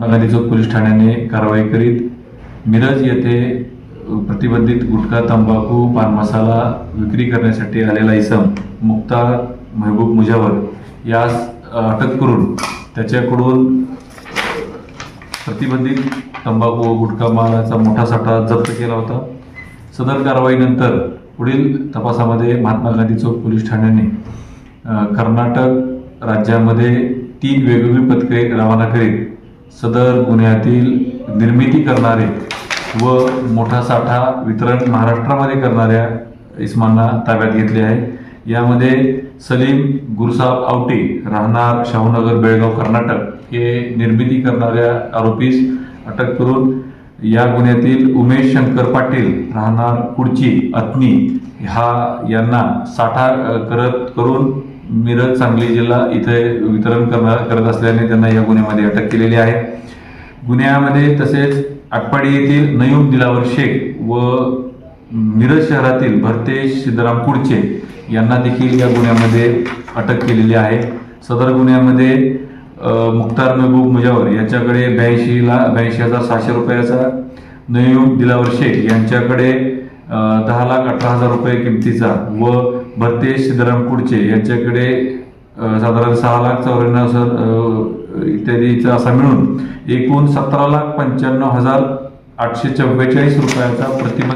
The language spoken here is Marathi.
गांधी चौक पोलीस ठाण्याने कारवाई करीत मिरज येथे प्रतिबंधित गुटखा, तंबाखू, पान मसाला विक्री करण्यासाठी आलेला इसम मुख्तार महबूब मुजावर यास अटक करून त्याच्याकडून प्रतिबंधित तंबाखू व गुटखा मालाचा मोठा साठा जप्त केला होता। सदर कारवाईनंतर पुढील तपासामध्ये महात्मा गांधी चौक पोलीस ठाण्याने कर्नाटक राज्यामध्ये 3 वेगवेगळी पथके रवाना करीत सदर गुन्ह्यातील निर्मिती करणारे व मोठा साठा वितरण महाराष्ट्रामध्ये करणाऱ्या इसमांना ताब्यात घेतले आहे। यामध्ये सलीम गुरुसाब आवटे राहणार शाहूनगर बेळगाव कर्नाटक हे निर्मिती करणाऱ्या आरोपीस अटक करून या गुन्ह्यातील उमेश शंकर पाटील राहणार कुडची अतनी यांना साठा करून मिरज सांगली जिल्हा इथे वितरण करत असल्याने त्यांना या गुन्ह्यामध्ये अटक केलेली आहे। गुन्ह्यामध्ये तसेच आटपाडी येथील नयूम दिलावर शेख व मिरज शहरातील भरतेश सिद्धराम कुडचे यांना देखील या गुन्ह्यामध्ये अटक केलेली आहे। सदर गुन्ह्यामध्ये मुख्तार महबूब मुजावर यांच्याकडे 82,600 रुपयाचा, नयूम दिलावर शेख यांच्याकडे 10,18,000 रुपये किमतीचा व भरतेश सिद्धराम कुडचे यांच्याकडे साधारण 6,94,000 इत्यादीचा असा मिळून एकूण 17,95,844 रुपयाचा प्रतिबंध